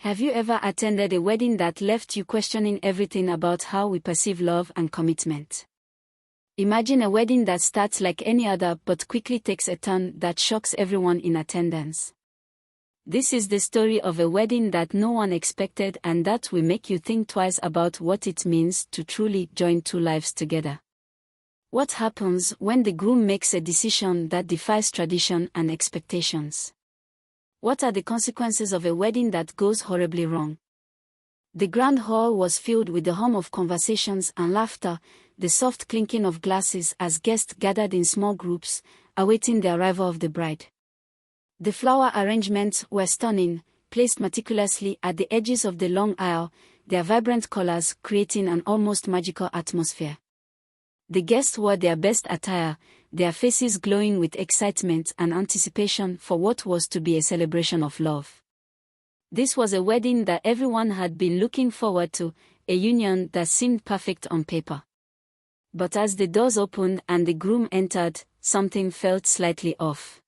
Have you ever attended a wedding that left you questioning everything about how we perceive love and commitment? Imagine a wedding that starts like any other but quickly takes a turn that shocks everyone in attendance. This is the story of a wedding that no one expected and that will make you think twice about what it means to truly join two lives together. What happens when the groom makes a decision that defies tradition and expectations? What are the consequences of a wedding that goes horribly wrong? The grand hall was filled with the hum of conversations and laughter, the soft clinking of glasses as guests gathered in small groups, awaiting the arrival of the bride. The flower arrangements were stunning, placed meticulously at the edges of the long aisle, their vibrant colors creating an almost magical atmosphere. The guests wore their best attire, their faces glowing with excitement and anticipation for what was to be a celebration of love. This was a wedding that everyone had been looking forward to, a union that seemed perfect on paper. But as the doors opened and the groom entered, something felt slightly off.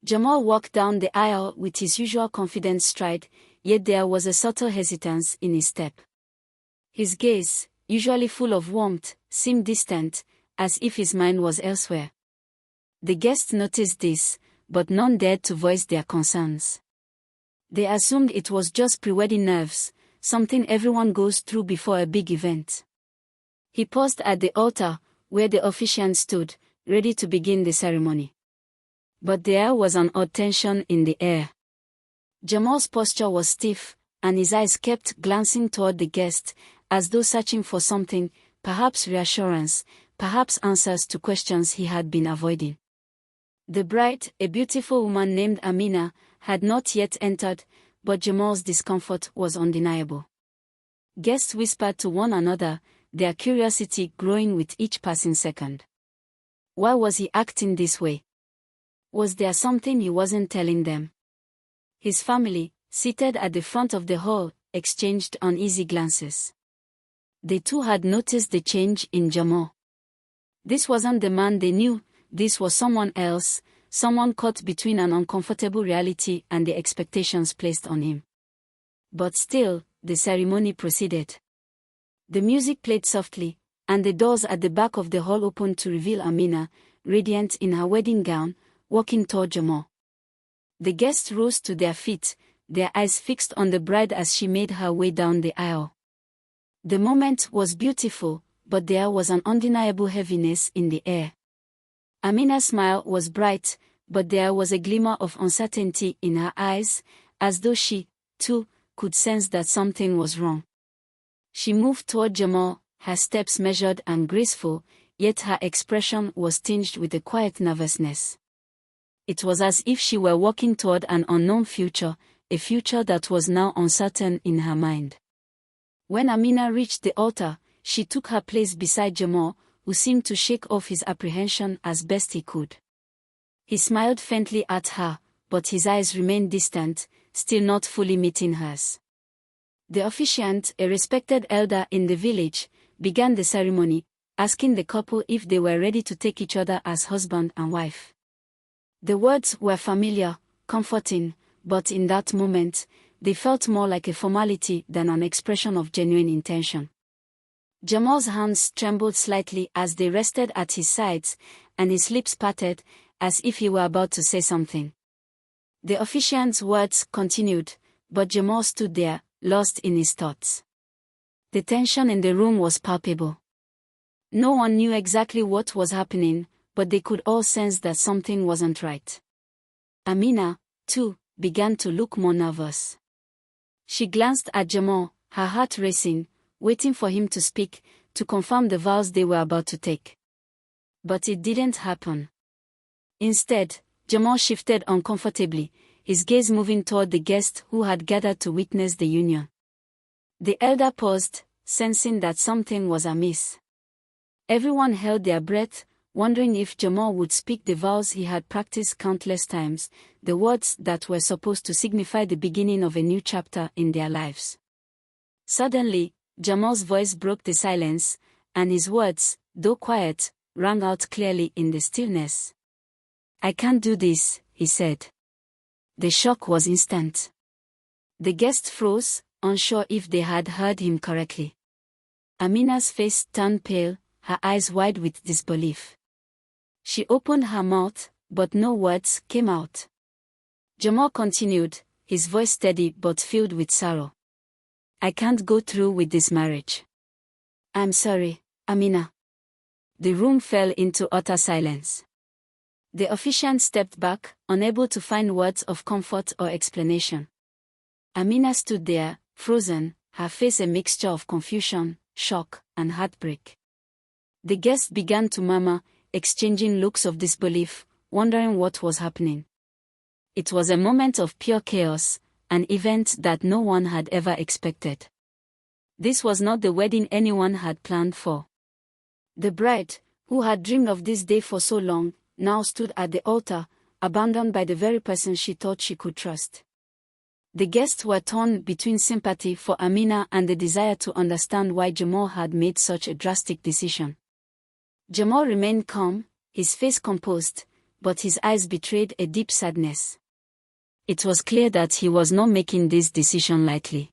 Jamal walked down the aisle with his usual confident stride, yet there was a subtle hesitance in his step. His gaze, usually full of warmth, seemed distant, as if his mind was elsewhere. The guests noticed this, but none dared to voice their concerns. They assumed it was just pre-wedding nerves, something everyone goes through before a big event. He paused at the altar, where the officiant stood, ready to begin the ceremony. But there was an odd tension in the air. Jamal's posture was stiff, and his eyes kept glancing toward the guest, as though searching for something, perhaps reassurance, perhaps answers to questions he had been avoiding. The bride, a beautiful woman named Amina, had not yet entered, but Jamal's discomfort was undeniable. Guests whispered to one another, their curiosity growing with each passing second. Why was he acting this way? Was there something he wasn't telling them? His family, seated at the front of the hall, exchanged uneasy glances. They too had noticed the change in Jamal. This wasn't the man they knew, this was someone else, someone caught between an uncomfortable reality and the expectations placed on him. But still, the ceremony proceeded. The music played softly, and the doors at the back of the hall opened to reveal Amina, radiant in her wedding gown, walking toward Jamal. The guests rose to their feet, their eyes fixed on the bride as she made her way down the aisle. The moment was beautiful, but there was an undeniable heaviness in the air. Amina's smile was bright, but there was a glimmer of uncertainty in her eyes, as though she, too, could sense that something was wrong. She moved toward Jamal, her steps measured and graceful, yet her expression was tinged with a quiet nervousness. It was as if she were walking toward an unknown future, a future that was now uncertain in her mind. When Amina reached the altar, she took her place beside Jamal, who seemed to shake off his apprehension as best he could. He smiled faintly at her, but his eyes remained distant, still not fully meeting hers. The officiant, a respected elder in the village, began the ceremony, asking the couple if they were ready to take each other as husband and wife. The words were familiar, comforting, but in that moment, they felt more like a formality than an expression of genuine intention. Jamal's hands trembled slightly as they rested at his sides, and his lips parted, as if he were about to say something. The officiant's words continued, but Jamal stood there, lost in his thoughts. The tension in the room was palpable. No one knew exactly what was happening, but they could all sense that something wasn't right. Amina, too, began to look more nervous. She glanced at Jamal, her heart racing, waiting for him to speak, to confirm the vows they were about to take. But it didn't happen. Instead, Jamal shifted uncomfortably, his gaze moving toward the guests who had gathered to witness the union. The elder paused, sensing that something was amiss. Everyone held their breath, wondering if Jamal would speak the vows he had practiced countless times, the words that were supposed to signify the beginning of a new chapter in their lives. Suddenly, Jamal's voice broke the silence, and his words, though quiet, rang out clearly in the stillness. "I can't do this," he said. The shock was instant. The guests froze, unsure if they had heard him correctly. Amina's face turned pale, her eyes wide with disbelief. She opened her mouth, but no words came out. Jamal continued, his voice steady but filled with sorrow. I can't go through with this marriage. I'm sorry, Amina. The room fell into utter silence. The officiant stepped back, unable to find words of comfort or explanation. Amina stood there, frozen, her face a mixture of confusion, shock, and heartbreak. The guests began to murmur, exchanging looks of disbelief, wondering what was happening. It was a moment of pure chaos, an event that no one had ever expected. This was not the wedding anyone had planned for. The bride, who had dreamed of this day for so long, now stood at the altar, abandoned by the very person she thought she could trust. The guests were torn between sympathy for Amina and the desire to understand why Jamal had made such a drastic decision. Jamal remained calm, his face composed, but his eyes betrayed a deep sadness. It was clear that he was not making this decision lightly.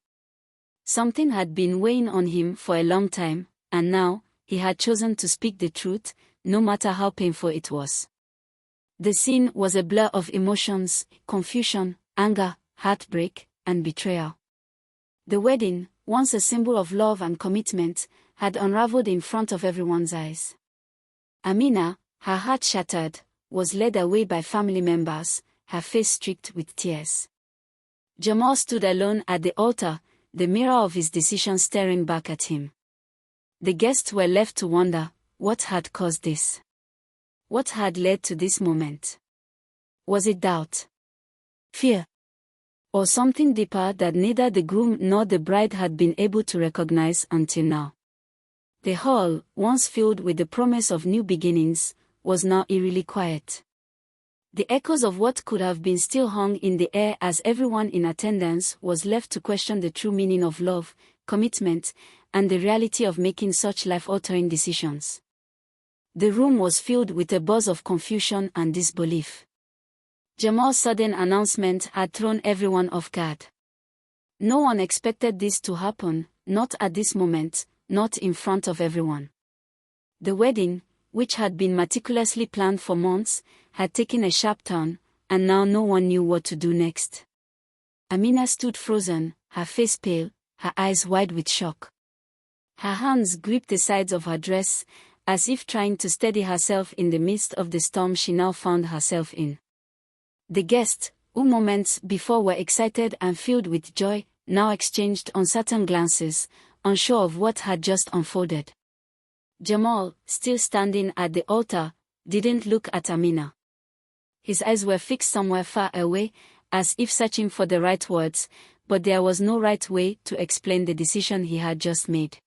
Something had been weighing on him for a long time, and now, he had chosen to speak the truth, no matter how painful it was. The scene was a blur of emotions, confusion, anger, heartbreak, and betrayal. The wedding, once a symbol of love and commitment, had unraveled in front of everyone's eyes. Amina, her heart shattered, was led away by family members, her face streaked with tears. Jamal stood alone at the altar, the mirror of his decision staring back at him. The guests were left to wonder, what had caused this? What had led to this moment? Was it doubt? Fear? Or something deeper that neither the groom nor the bride had been able to recognize until now? The hall, once filled with the promise of new beginnings, was now eerily quiet. The echoes of what could have been still hung in the air as everyone in attendance was left to question the true meaning of love, commitment, and the reality of making such life-altering decisions. The room was filled with a buzz of confusion and disbelief. Jamal's sudden announcement had thrown everyone off guard. No one expected this to happen, not at this moment, not in front of everyone. The wedding, which had been meticulously planned for months, had taken a sharp turn, and now no one knew what to do next. Amina stood frozen, her face pale, her eyes wide with shock. Her hands gripped the sides of her dress, as if trying to steady herself in the midst of the storm she now found herself in. The guests, who moments before were excited and filled with joy, now exchanged uncertain glances, unsure of what had just unfolded. Jamal, still standing at the altar, didn't look at Amina. His eyes were fixed somewhere far away, as if searching for the right words, but there was no right way to explain the decision he had just made.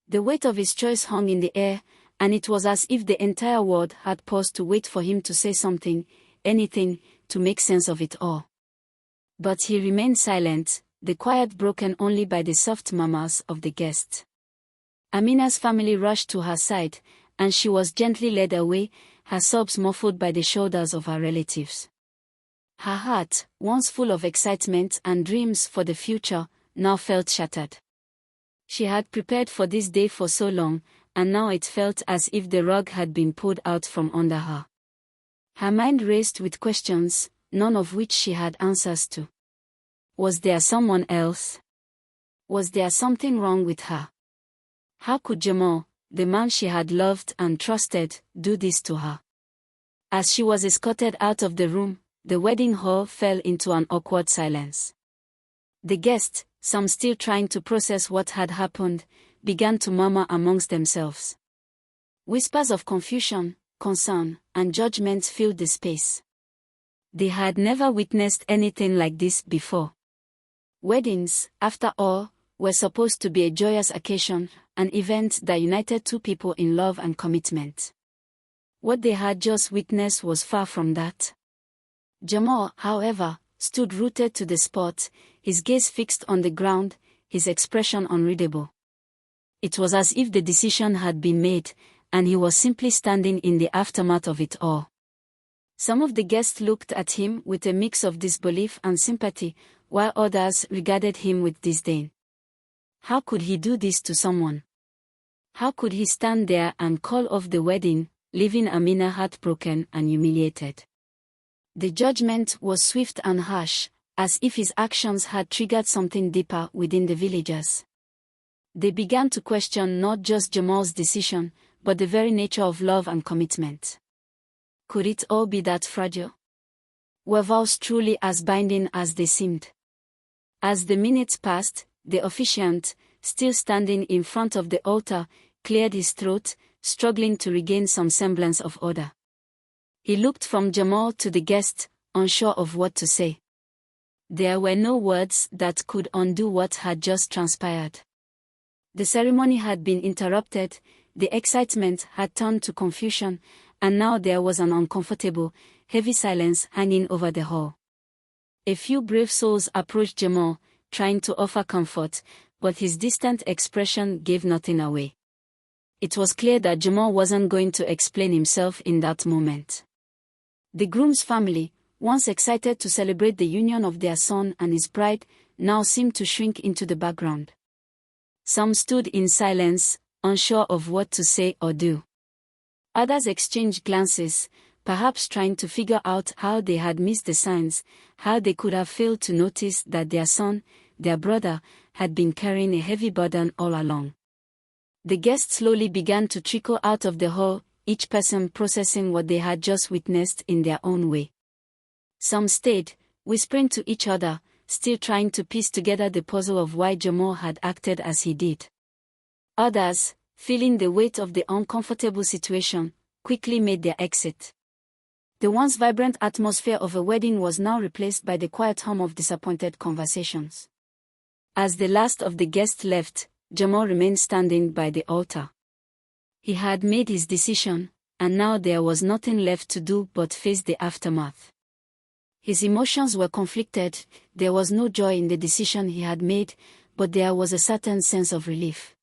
The weight of his choice hung in the air, and it was as if the entire world had paused to wait for him to say something, anything, to make sense of it all. But he remained silent, the quiet broken only by the soft murmurs of the guests. Amina's family rushed to her side, and she was gently led away, her sobs muffled by the shoulders of her relatives. Her heart, once full of excitement and dreams for the future, now felt shattered. She had prepared for this day for so long, and now it felt as if the rug had been pulled out from under her. Her mind raced with questions, none of which she had answers to. Was there someone else? Was there something wrong with her? How could Jamal, the man she had loved and trusted, do this to her? As she was escorted out of the room, the wedding hall fell into an awkward silence. The guests, some still trying to process what had happened, began to murmur amongst themselves. Whispers of confusion, concern, and judgment filled the space. They had never witnessed anything like this before. Weddings, after all, were supposed to be a joyous occasion, an event that united two people in love and commitment. What they had just witnessed was far from that. Jamal, however, stood rooted to the spot, his gaze fixed on the ground, his expression unreadable. It was as if the decision had been made, and he was simply standing in the aftermath of it all. Some of the guests looked at him with a mix of disbelief and sympathy, while others regarded him with disdain. How could he do this to someone? How could he stand there and call off the wedding, leaving Amina heartbroken and humiliated? The judgment was swift and harsh, as if his actions had triggered something deeper within the villagers. They began to question not just Jamal's decision, but the very nature of love and commitment. Could it all be that fragile? Were vows truly as binding as they seemed? As the minutes passed, the officiant, still standing in front of the altar, cleared his throat, struggling to regain some semblance of order. He looked from Jamal to the guest, unsure of what to say. There were no words that could undo what had just transpired. The ceremony had been interrupted, the excitement had turned to confusion, and now there was an uncomfortable, heavy silence hanging over the hall. A few brave souls approached Jamal, trying to offer comfort, but his distant expression gave nothing away. It was clear that Jamal wasn't going to explain himself in that moment. The groom's family, once excited to celebrate the union of their son and his bride, now seemed to shrink into the background. Some stood in silence, unsure of what to say or do. Others exchanged glances, perhaps trying to figure out how they had missed the signs, how they could have failed to notice that their son, their brother, had been carrying a heavy burden all along. The guests slowly began to trickle out of the hall, each person processing what they had just witnessed in their own way. Some stayed, whispering to each other, still trying to piece together the puzzle of why Jamal had acted as he did. Others, feeling the weight of the uncomfortable situation, quickly made their exit. The once vibrant atmosphere of a wedding was now replaced by the quiet hum of disappointed conversations. As the last of the guests left, Jamal remained standing by the altar. He had made his decision, and now there was nothing left to do but face the aftermath. His emotions were conflicted. There was no joy in the decision he had made, but there was a certain sense of relief.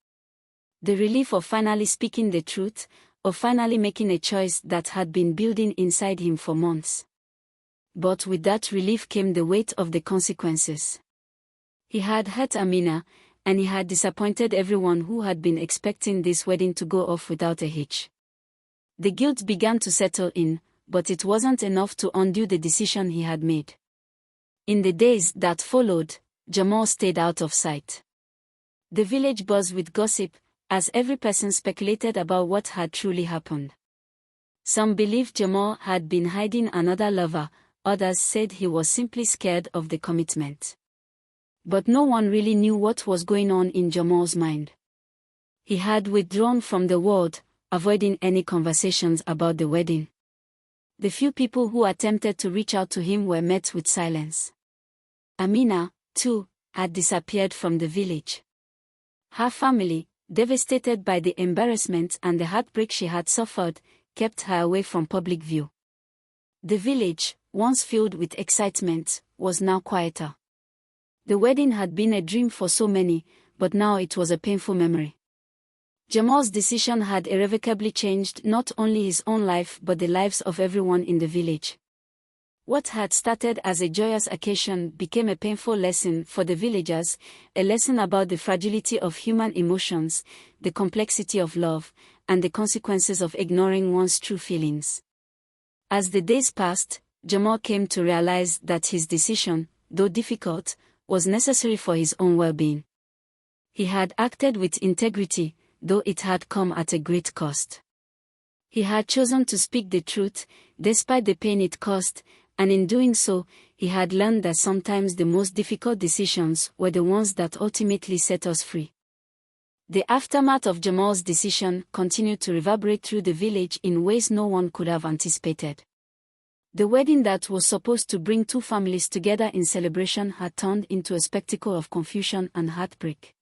The relief of finally speaking the truth, of finally making a choice that had been building inside him for months. But with that relief came the weight of the consequences. He had hurt Amina, and he had disappointed everyone who had been expecting this wedding to go off without a hitch. The guilt began to settle in, but it wasn't enough to undo the decision he had made. In the days that followed, Jamal stayed out of sight. The village buzzed with gossip, as every person speculated about what had truly happened. Some believed Jamal had been hiding another lover, others said he was simply scared of the commitment. But no one really knew what was going on in Jamal's mind. He had withdrawn from the world, avoiding any conversations about the wedding. The few people who attempted to reach out to him were met with silence. Amina, too, had disappeared from the village. Her family, devastated by the embarrassment and the heartbreak she had suffered, kept her away from public view. The village, once filled with excitement, was now quieter. The wedding had been a dream for so many, but now it was a painful memory. Jamal's decision had irrevocably changed not only his own life but the lives of everyone in the village. What had started as a joyous occasion became a painful lesson for the villagers, a lesson about the fragility of human emotions, the complexity of love, and the consequences of ignoring one's true feelings. As the days passed, Jamal came to realize that his decision, though difficult, was necessary for his own well-being. He had acted with integrity, though it had come at a great cost. He had chosen to speak the truth, despite the pain it caused, and in doing so, he had learned that sometimes the most difficult decisions were the ones that ultimately set us free. The aftermath of Jamal's decision continued to reverberate through the village in ways no one could have anticipated. The wedding that was supposed to bring two families together in celebration had turned into a spectacle of confusion and heartbreak.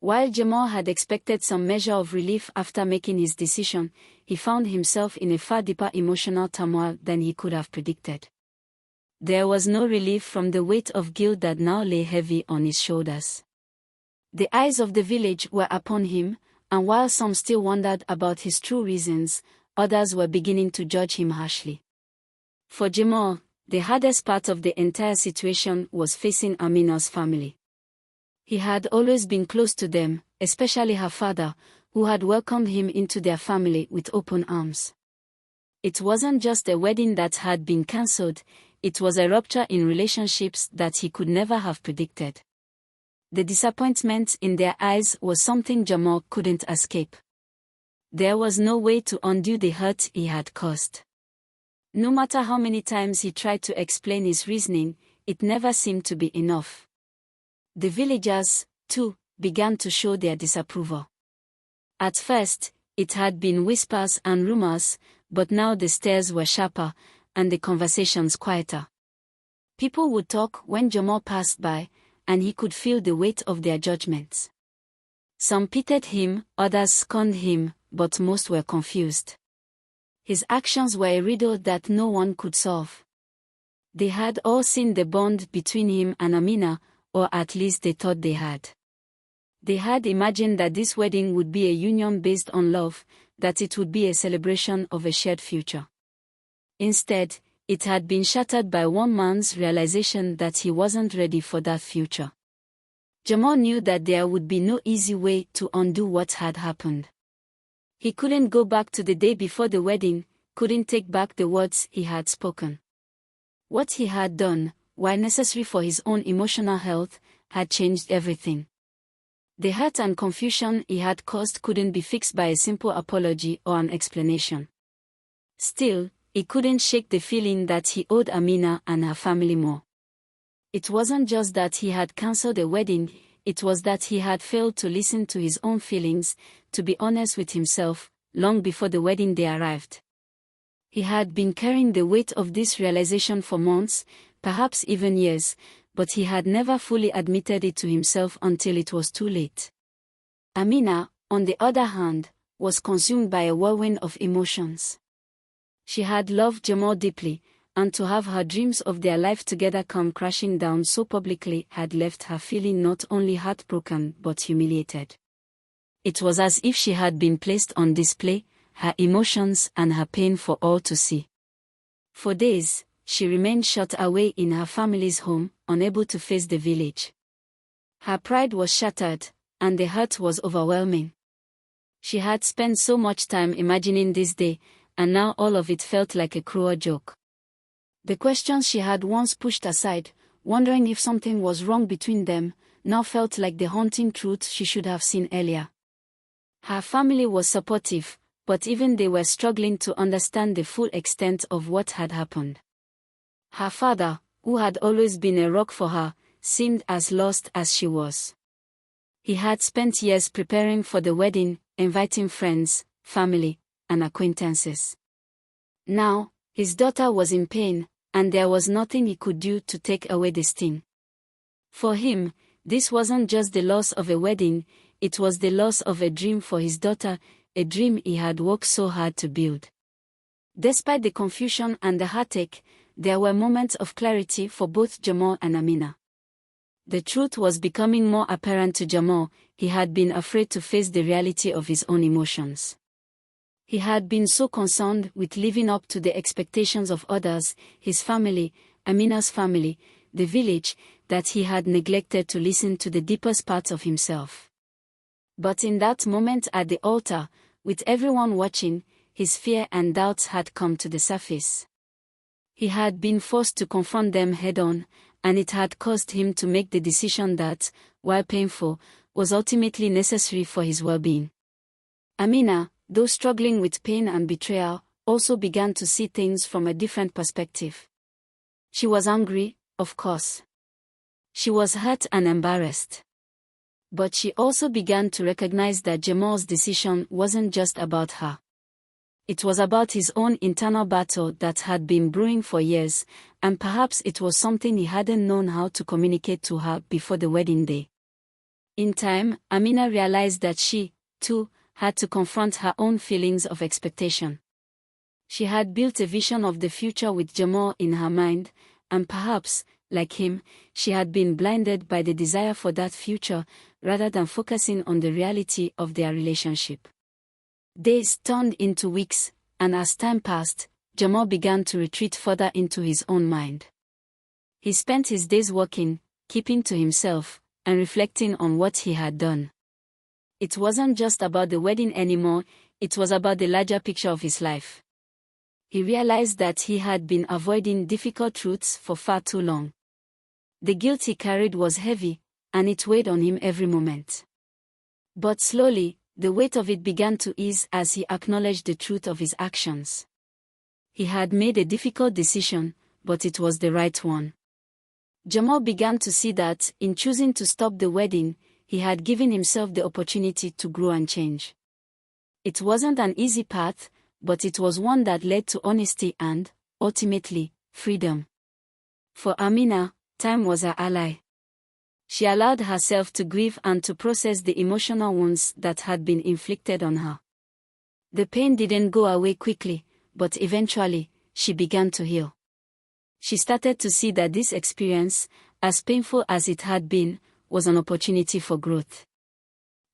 While Jamal had expected some measure of relief after making his decision, he found himself in a far deeper emotional turmoil than he could have predicted. There was no relief from the weight of guilt that now lay heavy on his shoulders. The eyes of the village were upon him, and while some still wondered about his true reasons, others were beginning to judge him harshly. For Jamal, The hardest part of the entire situation was facing Amina's family. He had always been close to them, especially her father, who had welcomed him into their family with open arms. It wasn't just a wedding that had been cancelled, it was a rupture in relationships that he could never have predicted. The disappointment in their eyes was something Jamal couldn't escape. There was no way to undo the hurt he had caused. No matter how many times he tried to explain his reasoning, it never seemed to be enough. The villagers, too, began to show their disapproval. At first, it had been whispers and rumors, but now the stares were sharper, and the conversations quieter. People would talk when Jamal passed by, and he could feel the weight of their judgments. Some pitied him, others scorned him, but most were confused. His actions were a riddle that no one could solve. They had all seen the bond between him and Amina, or at least they thought they had. They had imagined that this wedding would be a union based on love, that it would be a celebration of a shared future. Instead, it had been shattered by one man's realization that he wasn't ready for that future. Jamal knew that there would be no easy way to undo what had happened. He couldn't go back to the day before the wedding, couldn't take back the words he had spoken. What he had done, while necessary for his own emotional health, had changed everything. The hurt and confusion he had caused couldn't be fixed by a simple apology or an explanation. Still, he couldn't shake the feeling that he owed Amina and her family more. It wasn't just that he had cancelled a wedding, it was that he had failed to listen to his own feelings, to be honest with himself, long before the wedding day arrived. He had been carrying the weight of this realization for months, perhaps even years, but he had never fully admitted it to himself until it was too late. Amina, on the other hand, was consumed by a whirlwind of emotions. She had loved Jamal deeply, and to have her dreams of their life together come crashing down so publicly had left her feeling not only heartbroken but humiliated. It was as if she had been placed on display, her emotions and her pain for all to see. For days, she remained shut away in her family's home, unable to face the village. Her pride was shattered, and the hurt was overwhelming. She had spent so much time imagining this day, and now all of it felt like a cruel joke. The questions she had once pushed aside, wondering if something was wrong between them, now felt like the haunting truth she should have seen earlier. Her family was supportive, but even they were struggling to understand the full extent of what had happened. Her father, who had always been a rock for her, seemed as lost as she was. He had spent years preparing for the wedding, inviting friends, family, and acquaintances. Now, his daughter was in pain, and there was nothing he could do to take away the sting. For him, this wasn't just the loss of a wedding, it was the loss of a dream for his daughter, a dream he had worked so hard to build. Despite the confusion and the heartache, there were moments of clarity for both Jamal and Amina. The truth was becoming more apparent to Jamal. He had been afraid to face the reality of his own emotions. He had been so concerned with living up to the expectations of others, his family, Amina's family, the village, that he had neglected to listen to the deepest parts of himself. But in that moment at the altar, with everyone watching, his fear and doubts had come to the surface. He had been forced to confront them head-on, and it had caused him to make the decision that, while painful, was ultimately necessary for his well-being. Amina, though struggling with pain and betrayal, also began to see things from a different perspective. She was angry, of course. She was hurt and embarrassed. But she also began to recognize that Jamal's decision wasn't just about her. It was about his own internal battle that had been brewing for years, and perhaps it was something he hadn't known how to communicate to her before the wedding day. In time, Amina realized that she, too, had to confront her own feelings of expectation. She had built a vision of the future with Jamal in her mind, and perhaps, like him, she had been blinded by the desire for that future, rather than focusing on the reality of their relationship. Days turned into weeks, and as time passed, Jamal began to retreat further into his own mind. He spent his days working, keeping to himself, and reflecting on what he had done. It wasn't just about the wedding anymore, it was about the larger picture of his life. He realized that he had been avoiding difficult truths for far too long. The guilt he carried was heavy, and it weighed on him every moment. But slowly, the weight of it began to ease as he acknowledged the truth of his actions. He had made a difficult decision, but it was the right one. Jamal began to see that, in choosing to stop the wedding, he had given himself the opportunity to grow and change. It wasn't an easy path, but it was one that led to honesty and, ultimately, freedom. For Amina, time was her ally. She allowed herself to grieve and to process the emotional wounds that had been inflicted on her. The pain didn't go away quickly, but eventually, she began to heal. She started to see that this experience, as painful as it had been, was an opportunity for growth.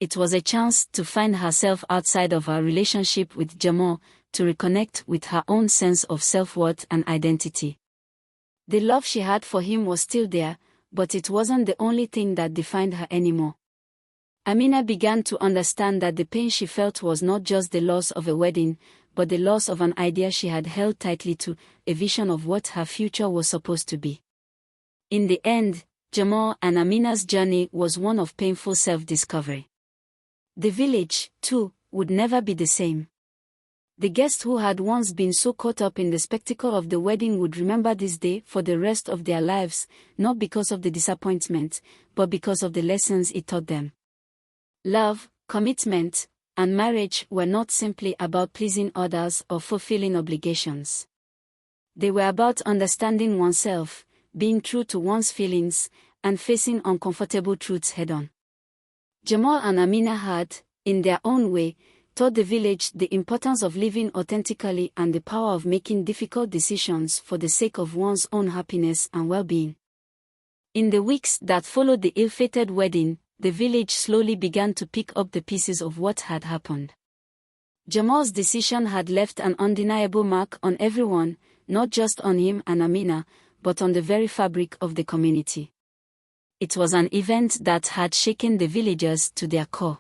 It was a chance to find herself outside of her relationship with Jamal, to reconnect with her own sense of self-worth and identity. The love she had for him was still there, but it wasn't the only thing that defined her anymore. Amina began to understand that the pain she felt was not just the loss of a wedding, but the loss of an idea she had held tightly to, a vision of what her future was supposed to be. In the end, Jamal and Amina's journey was one of painful self-discovery. The village, too, would never be the same. The guests who had once been so caught up in the spectacle of the wedding would remember this day for the rest of their lives, not because of the disappointment, but because of the lessons it taught them. Love, commitment, and marriage were not simply about pleasing others or fulfilling obligations. They were about understanding oneself, being true to one's feelings, and facing uncomfortable truths head-on. Jamal and Amina had, in their own way, taught the village the importance of living authentically and the power of making difficult decisions for the sake of one's own happiness and well-being. In the weeks that followed the ill-fated wedding, the village slowly began to pick up the pieces of what had happened. Jamal's decision had left an undeniable mark on everyone, not just on him and Amina, but on the very fabric of the community. It was an event that had shaken the villagers to their core.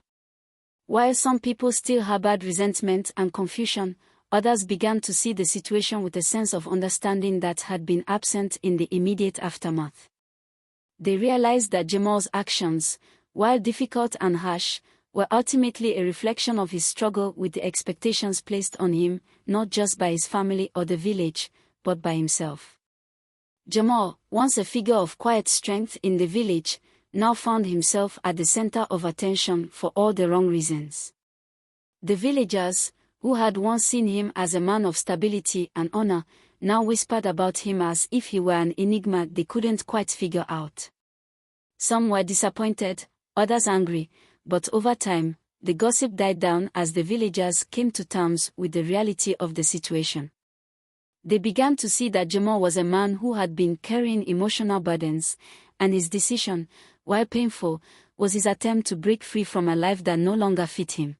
While some people still harbored resentment and confusion, others began to see the situation with a sense of understanding that had been absent in the immediate aftermath. They realized that Jamal's actions, while difficult and harsh, were ultimately a reflection of his struggle with the expectations placed on him, not just by his family or the village, but by himself. Jamal, once a figure of quiet strength in the village, now found himself at the center of attention for all the wrong reasons. The villagers, who had once seen him as a man of stability and honor, now whispered about him as if he were an enigma they couldn't quite figure out. Some were disappointed, others angry, but over time, the gossip died down as the villagers came to terms with the reality of the situation. They began to see that Jamal was a man who had been carrying emotional burdens, and his decision, while painful, was his attempt to break free from a life that no longer fit him.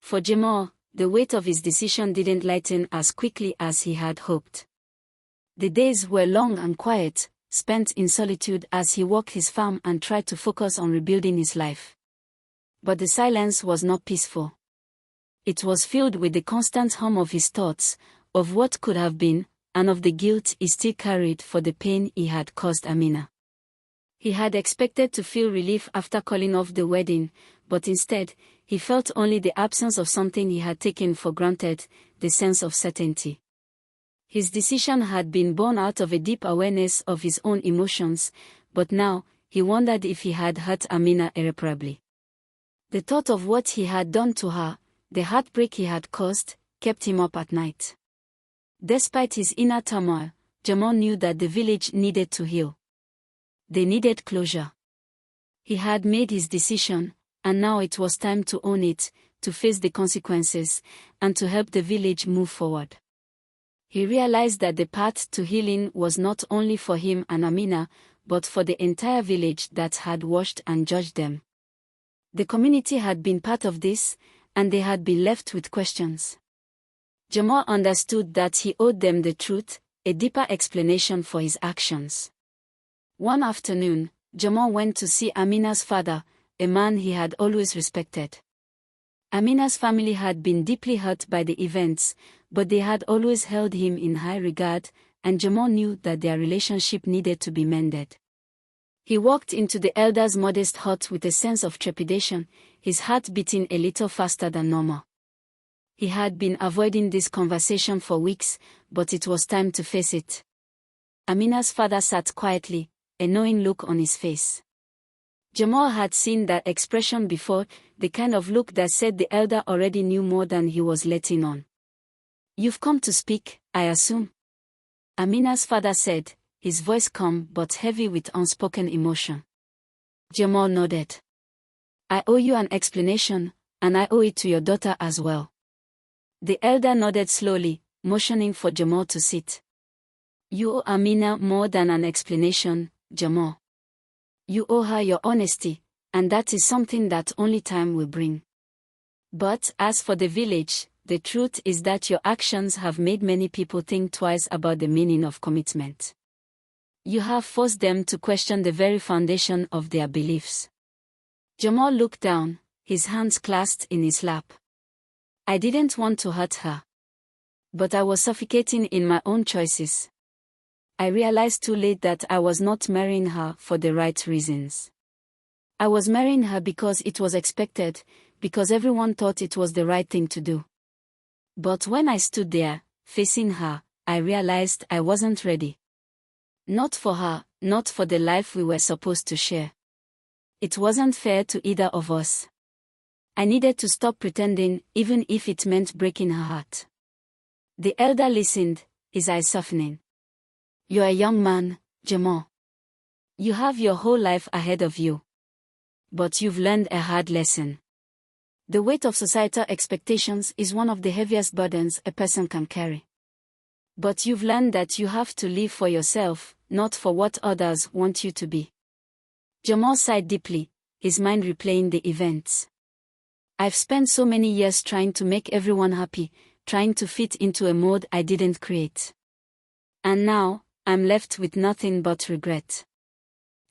For Jamal, the weight of his decision didn't lighten as quickly as he had hoped. The days were long and quiet, spent in solitude as he worked his farm and tried to focus on rebuilding his life. But the silence was not peaceful. It was filled with the constant hum of his thoughts, of what could have been, and of the guilt he still carried for the pain he had caused Amina. He had expected to feel relief after calling off the wedding, but instead, he felt only the absence of something he had taken for granted, the sense of certainty. His decision had been born out of a deep awareness of his own emotions, but now, he wondered if he had hurt Amina irreparably. The thought of what he had done to her, the heartbreak he had caused, kept him up at night. Despite his inner turmoil, Jamal knew that the village needed to heal. They needed closure. He had made his decision, and now it was time to own it, to face the consequences, and to help the village move forward. He realized that the path to healing was not only for him and Amina, but for the entire village that had watched and judged them. The community had been part of this, and they had been left with questions. Jamal understood that he owed them the truth, a deeper explanation for his actions. One afternoon, Jamal went to see Amina's father, a man he had always respected. Amina's family had been deeply hurt by the events, but they had always held him in high regard, and Jamal knew that their relationship needed to be mended. He walked into the elder's modest hut with a sense of trepidation, his heart beating a little faster than normal. He had been avoiding this conversation for weeks, but it was time to face it. Amina's father sat quietly, a knowing look on his face. Jamal had seen that expression before, the kind of look that said the elder already knew more than he was letting on. "You've come to speak, I assume?" Amina's father said, his voice calm but heavy with unspoken emotion. Jamal nodded. "I owe you an explanation, and I owe it to your daughter as well." The elder nodded slowly, motioning for Jamal to sit. "You owe Amina more than an explanation, Jamal. You owe her your honesty, and that is something that only time will bring. But as for the village, the truth is that your actions have made many people think twice about the meaning of commitment. You have forced them to question the very foundation of their beliefs." Jamal looked down, his hands clasped in his lap. "I didn't want to hurt her. But I was suffocating in my own choices. I realized too late that I was not marrying her for the right reasons. I was marrying her because it was expected, because everyone thought it was the right thing to do. But when I stood there, facing her, I realized I wasn't ready. Not for her, not for the life we were supposed to share. It wasn't fair to either of us. I needed to stop pretending, even if it meant breaking her heart." The elder listened, his eyes softening. "You're a young man, Jamal. You have your whole life ahead of you. But you've learned a hard lesson. The weight of societal expectations is one of the heaviest burdens a person can carry. But you've learned that you have to live for yourself, not for what others want you to be." Jamal sighed deeply, his mind replaying the events. "I've spent so many years trying to make everyone happy, trying to fit into a mold I didn't create. And now, I'm left with nothing but regret.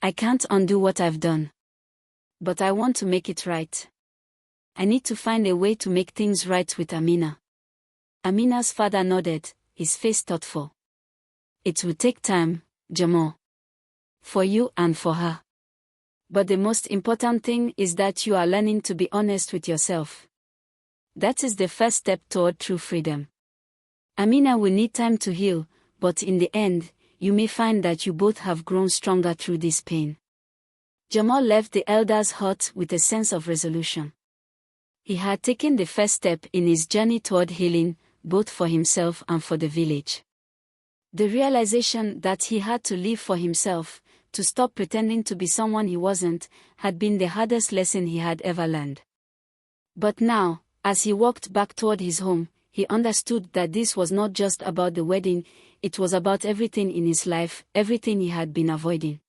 I can't undo what I've done. But I want to make it right. I need to find a way to make things right with Amina." Amina's father nodded, his face thoughtful. "It will take time, Jamal. For you and for her. But the most important thing is that you are learning to be honest with yourself. That is the first step toward true freedom. Amina will need time to heal, but in the end, you may find that you both have grown stronger through this pain." Jamal left the elder's hut with a sense of resolution. He had taken the first step in his journey toward healing, both for himself and for the village. The realization that he had to live for himself, to stop pretending to be someone he wasn't, had been the hardest lesson he had ever learned. But now, as he walked back toward his home, he understood that this was not just about the wedding, it was about everything in his life, everything he had been avoiding.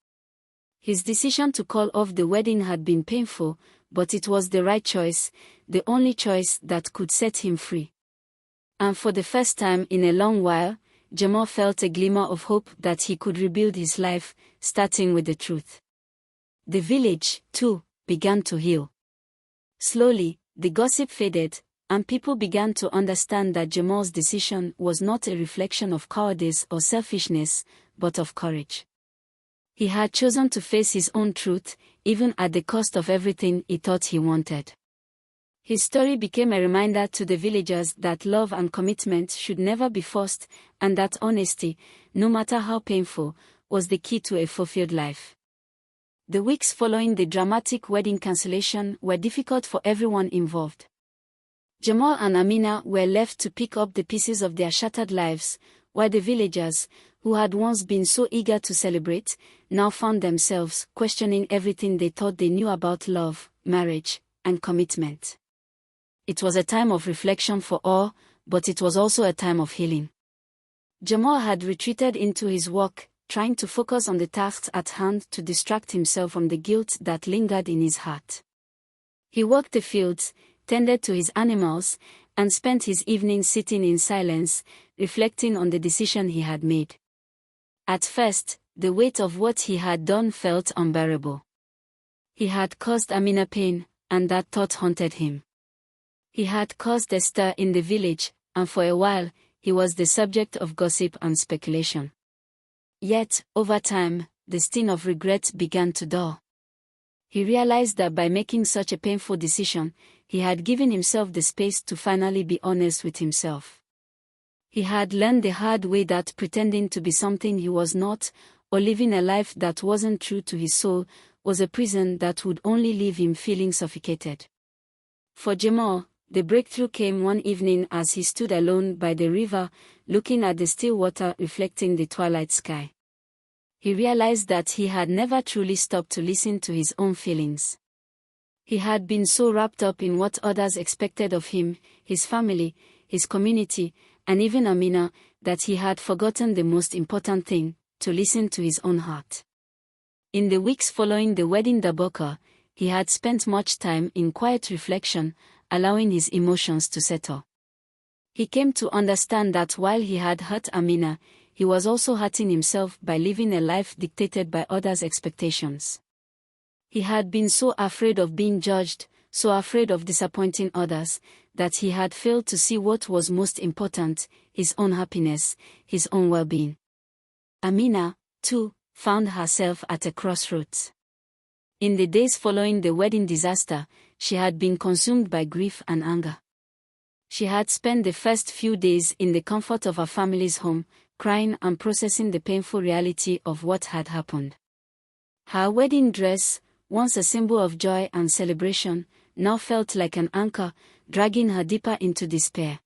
His decision to call off the wedding had been painful, but it was the right choice, the only choice that could set him free. And for the first time in a long while, Jamal felt a glimmer of hope that he could rebuild his life, starting with the truth. The village, too, began to heal. Slowly, the gossip faded, and people began to understand that Jamal's decision was not a reflection of cowardice or selfishness, but of courage. He had chosen to face his own truth, even at the cost of everything he thought he wanted. His story became a reminder to the villagers that love and commitment should never be forced, and that honesty, no matter how painful, was the key to a fulfilled life. The weeks following the dramatic wedding cancellation were difficult for everyone involved. Jamal and Amina were left to pick up the pieces of their shattered lives, while the villagers, who had once been so eager to celebrate, now found themselves questioning everything they thought they knew about love, marriage, and commitment. It was a time of reflection for all, but it was also a time of healing. Jamal had retreated into his work, trying to focus on the tasks at hand to distract himself from the guilt that lingered in his heart. He worked the fields, tended to his animals, and spent his evening sitting in silence, reflecting on the decision he had made. At first, the weight of what he had done felt unbearable. He had caused Amina pain, and that thought haunted him. He had caused a stir in the village, and for a while, he was the subject of gossip and speculation. Yet, over time, the sting of regret began to dull. He realized that by making such a painful decision, he had given himself the space to finally be honest with himself. He had learned the hard way that pretending to be something he was not, or living a life that wasn't true to his soul, was a prison that would only leave him feeling suffocated. For Jamal, the breakthrough came one evening as he stood alone by the river, looking at the still water reflecting the twilight sky. He realized that he had never truly stopped to listen to his own feelings. He had been so wrapped up in what others expected of him, his family, his community, and even Amina, that he had forgotten the most important thing, to listen to his own heart. In the weeks following the wedding debacle, he had spent much time in quiet reflection, allowing his emotions to settle. He came to understand that while he had hurt Amina, he was also hurting himself by living a life dictated by others' expectations. He had been so afraid of being judged, so afraid of disappointing others, that he had failed to see what was most important, his own happiness, his own well-being. Amina, too, found herself at a crossroads. In the days following the wedding disaster, she had been consumed by grief and anger. She had spent the first few days in the comfort of her family's home, crying and processing the painful reality of what had happened. Her wedding dress, once a symbol of joy and celebration, now felt like an anchor, dragging her deeper into despair.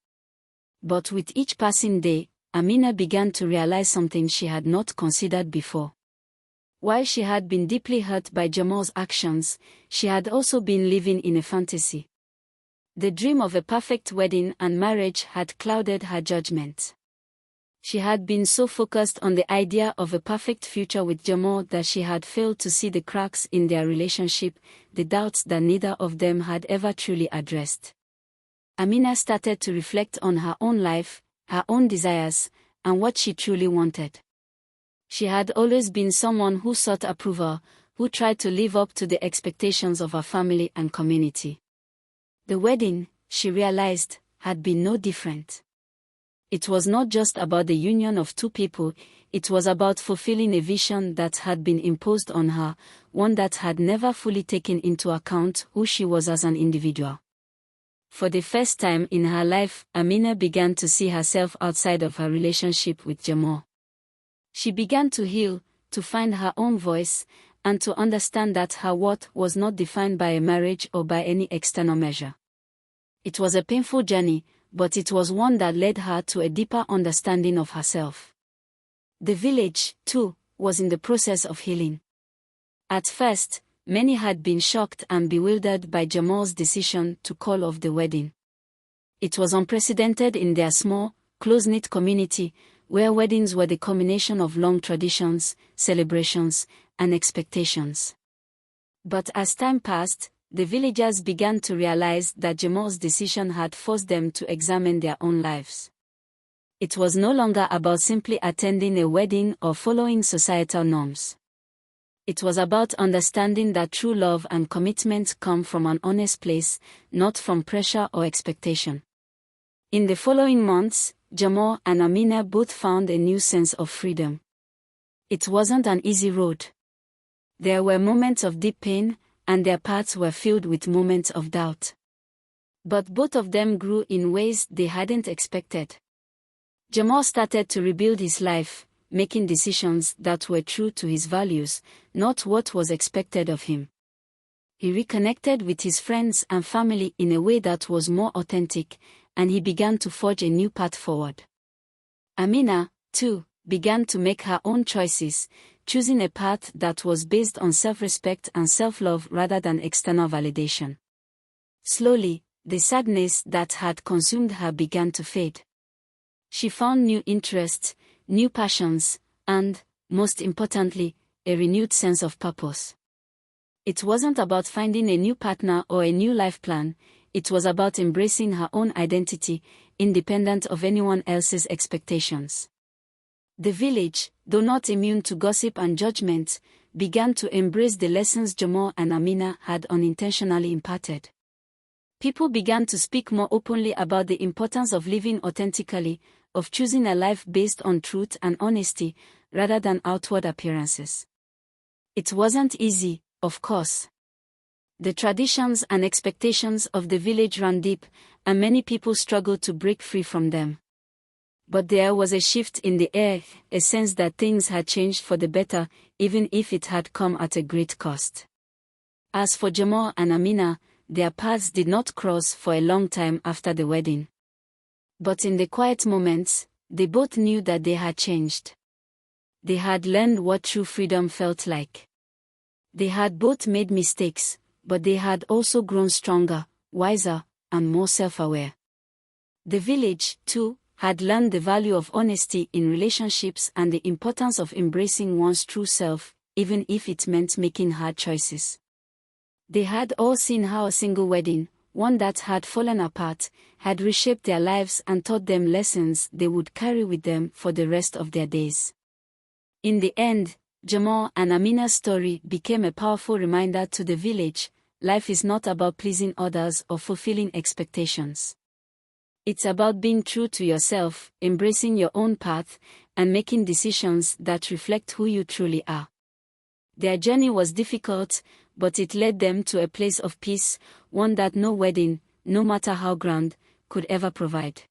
But with each passing day, Amina began to realize something she had not considered before. While she had been deeply hurt by Jamal's actions, she had also been living in a fantasy. The dream of a perfect wedding and marriage had clouded her judgment. She had been so focused on the idea of a perfect future with Jamal that she had failed to see the cracks in their relationship, the doubts that neither of them had ever truly addressed. Amina started to reflect on her own life, her own desires, and what she truly wanted. She had always been someone who sought approval, who tried to live up to the expectations of her family and community. The wedding, she realized, had been no different. It was not just about the union of two people, it was about fulfilling a vision that had been imposed on her, one that had never fully taken into account who she was as an individual. For the first time in her life, Amina began to see herself outside of her relationship with Jamal. She began to heal, to find her own voice, and to understand that her worth was not defined by a marriage or by any external measure. It was a painful journey, but it was one that led her to a deeper understanding of herself. The village, too, was in the process of healing. At first, many had been shocked and bewildered by Jamal's decision to call off the wedding. It was unprecedented in their small, close-knit community, where weddings were the culmination of long traditions, celebrations, and expectations. But as time passed, the villagers began to realize that Jamal's decision had forced them to examine their own lives. It was no longer about simply attending a wedding or following societal norms. It was about understanding that true love and commitment come from an honest place, not from pressure or expectation. In the following months, Jamal and Amina both found a new sense of freedom. It wasn't an easy road. There were moments of deep pain, and their paths were filled with moments of doubt. But both of them grew in ways they hadn't expected. Jamal started to rebuild his life, making decisions that were true to his values, not what was expected of him. He reconnected with his friends and family in a way that was more authentic, and he began to forge a new path forward. Amina, too, began to make her own choices, choosing a path that was based on self-respect and self-love rather than external validation. Slowly, the sadness that had consumed her began to fade. She found new interests, new passions, and, most importantly, a renewed sense of purpose. It wasn't about finding a new partner or a new life plan, it was about embracing her own identity, independent of anyone else's expectations. The village, though not immune to gossip and judgment, began to embrace the lessons Jamal and Amina had unintentionally imparted. People began to speak more openly about the importance of living authentically, of choosing a life based on truth and honesty, rather than outward appearances. It wasn't easy, of course. The traditions and expectations of the village ran deep, and many people struggled to break free from them. But there was a shift in the air, a sense that things had changed for the better, even if it had come at a great cost. As for Jamal and Amina, their paths did not cross for a long time after the wedding. But in the quiet moments, they both knew that they had changed. They had learned what true freedom felt like. They had both made mistakes, but they had also grown stronger, wiser, and more self-aware. The village, too, had learned the value of honesty in relationships and the importance of embracing one's true self, even if it meant making hard choices. They had all seen how a single wedding, one that had fallen apart, had reshaped their lives and taught them lessons they would carry with them for the rest of their days. In the end, Jamal and Amina's story became a powerful reminder to the village: life is not about pleasing others or fulfilling expectations. It's about being true to yourself, embracing your own path, and making decisions that reflect who you truly are. Their journey was difficult, but it led them to a place of peace, one that no wedding, no matter how grand, could ever provide.